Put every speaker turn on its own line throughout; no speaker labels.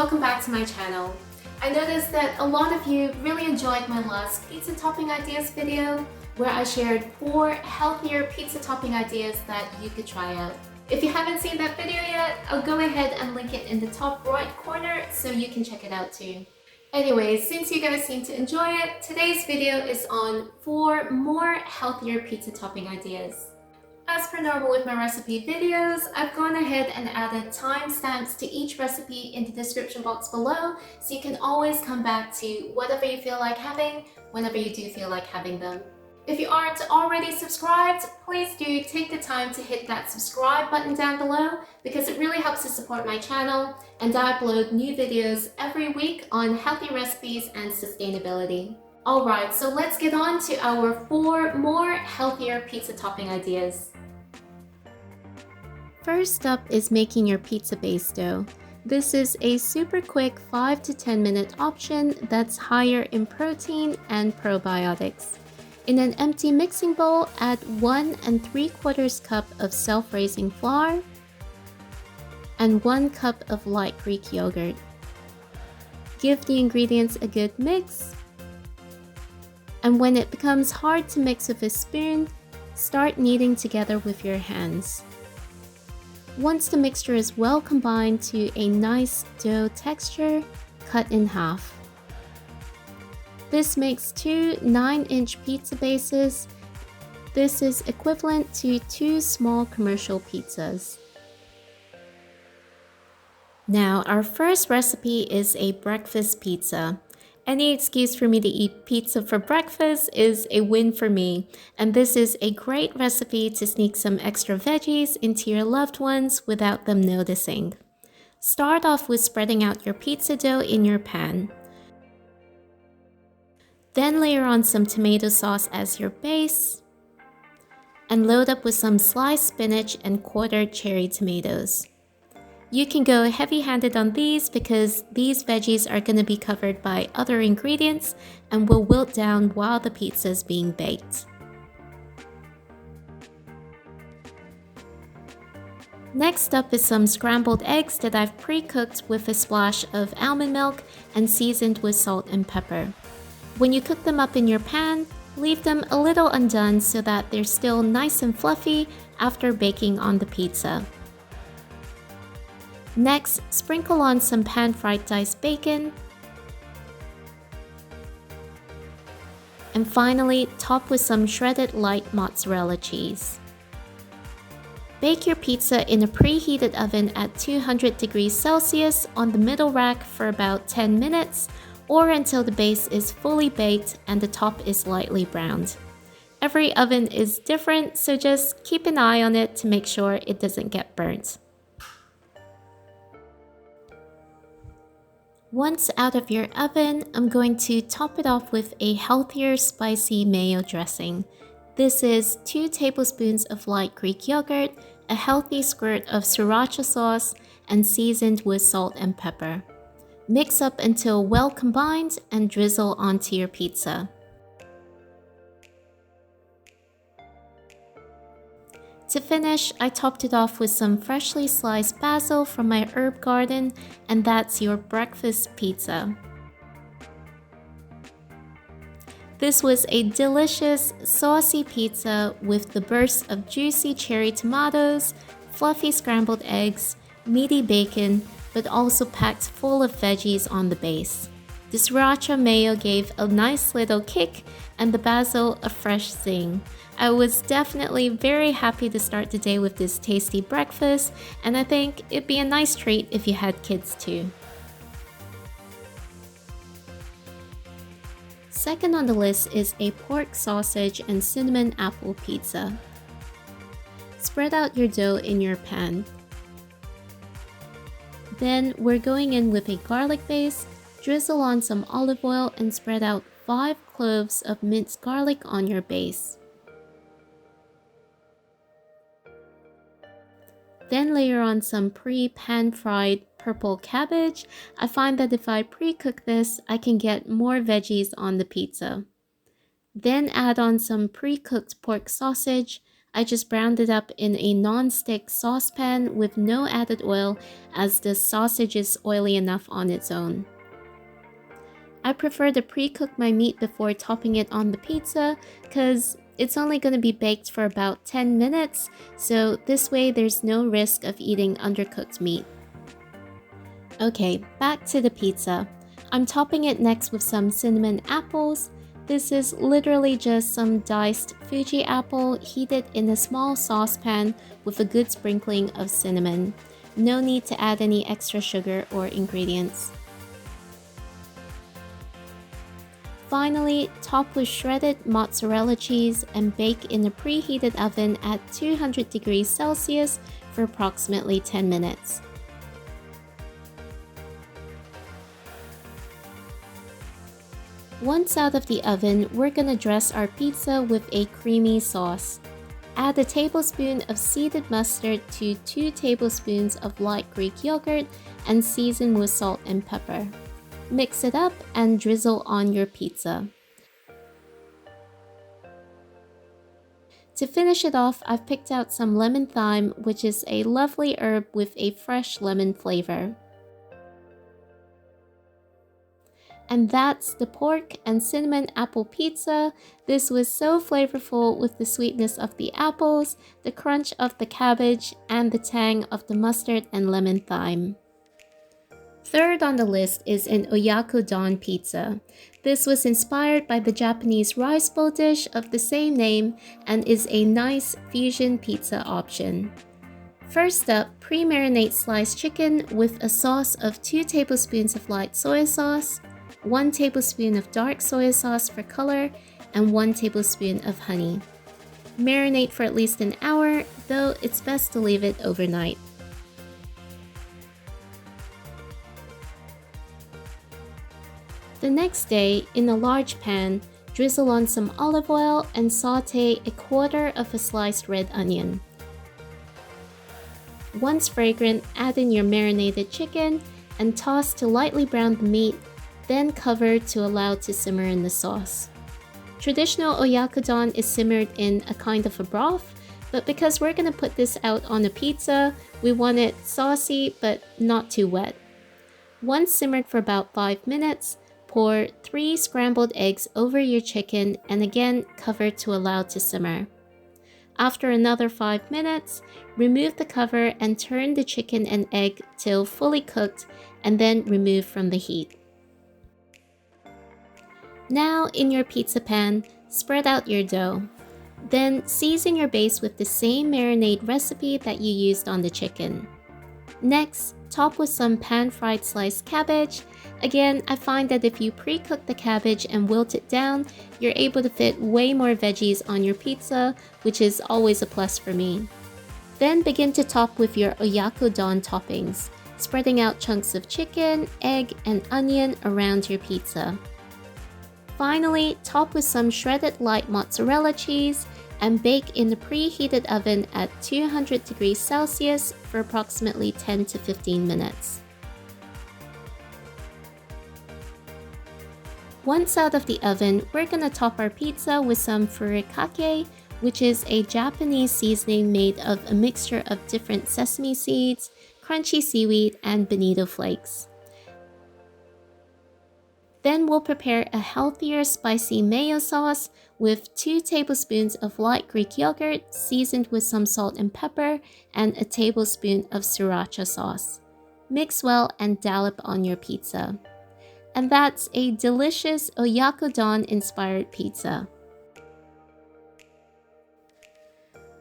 welcome back to my channel. I noticed that a lot of you really enjoyed my last pizza topping ideas video where I shared 4 healthier pizza topping ideas that you could try out. If you haven't seen that video yet, I'll go ahead and link it in the top right corner so you can check it out too. Anyways, since you guys seem to enjoy it, today's video is on 4 more healthier pizza topping ideas. As per normal with my recipe videos, I've gone ahead and added timestamps to each recipe in the description box below, so you can always come back to whatever you feel like having, whenever you do feel like having them. If you aren't already subscribed, please do take the time to hit that subscribe button down below because it really helps to support my channel, and I upload new videos every week on healthy recipes and sustainability. Alright, so let's get on to our 4 more healthier pizza topping ideas. First up is making your pizza base dough. This is a super quick 5 to 10 minute option that's higher in protein and probiotics. In an empty mixing bowl, add 1 3/4 cup of self-raising flour and 1 cup of light Greek yogurt. Give the ingredients a good mix, and when it becomes hard to mix with a spoon, start kneading together with your hands. Once the mixture is well combined to a nice dough texture, cut in half. This makes 2 9-inch pizza bases. This is equivalent to 2 small commercial pizzas. Now, our first recipe is a breakfast pizza. Any excuse for me to eat pizza for breakfast is a win for me, and this is a great recipe to sneak some extra veggies into your loved ones without them noticing. Start off with spreading out your pizza dough in your pan. Then layer on some tomato sauce as your base, and load up with some sliced spinach and quartered cherry tomatoes. You can go heavy-handed on these because these veggies are going to be covered by other ingredients and will wilt down while the pizza is being baked. Next up is some scrambled eggs that I've pre-cooked with a splash of almond milk and seasoned with salt and pepper. When you cook them up in your pan, leave them a little undone so that they're still nice and fluffy after baking on the pizza. Next, sprinkle on some pan-fried diced bacon. And finally, top with some shredded light mozzarella cheese. Bake your pizza in a preheated oven at 200 degrees Celsius on the middle rack for about 10 minutes, or until the base is fully baked and the top is lightly browned. Every oven is different, so just keep an eye on it to make sure it doesn't get burnt. Once out of your oven, I'm going to top it off with a healthier spicy mayo dressing. This is 2 tablespoons of light Greek yogurt, a healthy squirt of sriracha sauce, and seasoned with salt and pepper. Mix up until well combined and drizzle onto your pizza. To finish, I topped it off with some freshly sliced basil from my herb garden, and that's your breakfast pizza. This was a delicious, saucy pizza with the bursts of juicy cherry tomatoes, fluffy scrambled eggs, meaty bacon, but also packed full of veggies on the base. The sriracha mayo gave a nice little kick, and the basil a fresh zing. I was definitely very happy to start the day with this tasty breakfast, and I think it'd be a nice treat if you had kids too. Second on the list is a pork sausage and cinnamon apple pizza. Spread out your dough in your pan. Then we're going in with a garlic base, drizzle on some olive oil and spread out 5 cloves of minced garlic on your base. Then layer on some pre-pan fried purple cabbage. I find that if I pre-cook this, I can get more veggies on the pizza. Then add on some pre-cooked pork sausage. I just browned it up in a non-stick saucepan with no added oil, as the sausage is oily enough on its own. I prefer to pre-cook my meat before topping it on the pizza because it's only going to be baked for about 10 minutes, so this way there's no risk of eating undercooked meat. Okay, back to the pizza. I'm topping it next with some cinnamon apples. This is literally just some diced Fuji apple heated in a small saucepan with a good sprinkling of cinnamon. No need to add any extra sugar or ingredients. Finally, top with shredded mozzarella cheese and bake in a preheated oven at 200 degrees Celsius for approximately 10 minutes. Once out of the oven, we're gonna dress our pizza with a creamy sauce. Add a tablespoon of seeded mustard to 2 tablespoons of light Greek yogurt and season with salt and pepper. Mix it up and drizzle on your pizza. To finish it off, I've picked out some lemon thyme, which is a lovely herb with a fresh lemon flavor. And that's the pork and cinnamon apple pizza. This was so flavorful with the sweetness of the apples, the crunch of the cabbage, and the tang of the mustard and lemon thyme. Third on the list is an Oyako Don Pizza. This was inspired by the Japanese rice bowl dish of the same name and is a nice fusion pizza option. First up, pre-marinate sliced chicken with a sauce of 2 tablespoons of light soy sauce, 1 tablespoon of dark soy sauce for color, and 1 tablespoon of honey. Marinate for at least an hour, though it's best to leave it overnight. The next day, in a large pan, drizzle on some olive oil and saute a quarter of a sliced red onion. Once fragrant, add in your marinated chicken and toss to lightly brown the meat, then cover to allow to simmer in the sauce. Traditional oyakodon is simmered in a kind of a broth, but because we're going to put this out on a pizza, we want it saucy but not too wet. Once simmered for about 5 minutes, pour 3 scrambled eggs over your chicken and again cover to allow to simmer. After another 5 minutes, remove the cover and turn the chicken and egg till fully cooked and then remove from the heat. Now, in your pizza pan, spread out your dough. Then season your base with the same marinade recipe that you used on the chicken. Next, top with some pan-fried sliced cabbage. Again, I find that if you pre-cook the cabbage and wilt it down, you're able to fit way more veggies on your pizza, which is always a plus for me. Then begin to top with your Oyako Don toppings, spreading out chunks of chicken, egg, and onion around your pizza. Finally, top with some shredded light mozzarella cheese and bake in the preheated oven at 200 degrees Celsius for approximately 10 to 15 minutes. Once out of the oven, we're gonna top our pizza with some furikake, which is a Japanese seasoning made of a mixture of different sesame seeds, crunchy seaweed, and bonito flakes. Then we'll prepare a healthier spicy mayo sauce with 2 tablespoons of light Greek yogurt seasoned with some salt and pepper and a tablespoon of sriracha sauce. Mix well and dollop on your pizza. And that's a delicious Oyako Don inspired pizza.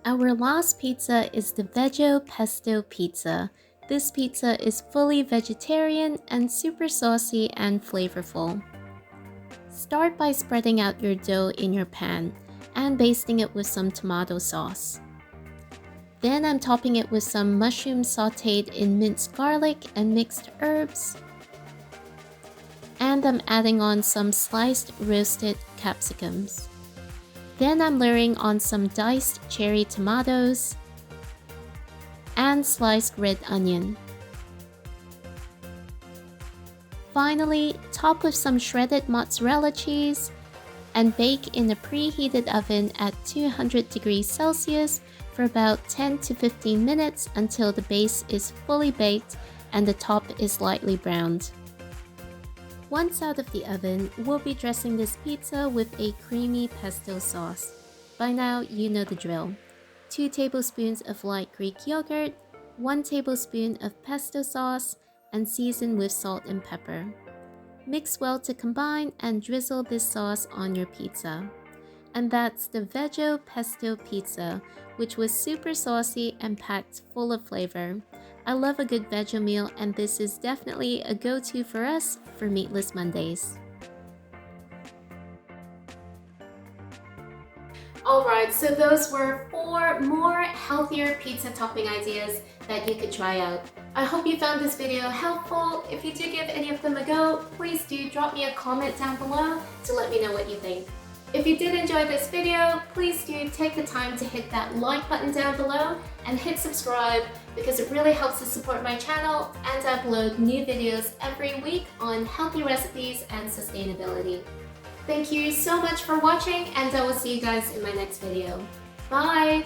Our last pizza is the Vego Pesto pizza. This pizza is fully vegetarian and super saucy and flavorful. Start by spreading out your dough in your pan and basting it with some tomato sauce. Then I'm topping it with some mushrooms sauteed in minced garlic and mixed herbs. And I'm adding on some sliced roasted capsicums. Then I'm layering on some diced cherry tomatoes and sliced red onion. Finally, top with some shredded mozzarella cheese and bake in a preheated oven at 200 degrees Celsius for about 10 to 15 minutes until the base is fully baked and the top is lightly browned. Once out of the oven, we'll be dressing this pizza with a creamy pesto sauce. By now, you know the drill. 2 tablespoons of light Greek yogurt, 1 tablespoon of pesto sauce, and season with salt and pepper. Mix well to combine and drizzle this sauce on your pizza. And that's the Vego Pesto pizza, which was super saucy and packed full of flavor. I love a good veggie meal, and this is definitely a go-to for us for Meatless Mondays. Alright, so those were 4 more healthier pizza topping ideas that you could try out. I hope you found this video helpful. If you do give any of them a go, please do drop me a comment down below to let me know what you think. If you did enjoy this video, please do take the time to hit that like button down below and hit subscribe because it really helps to support my channel and I upload new videos every week on healthy recipes and sustainability. Thank you so much for watching and I will see you guys in my next video. Bye!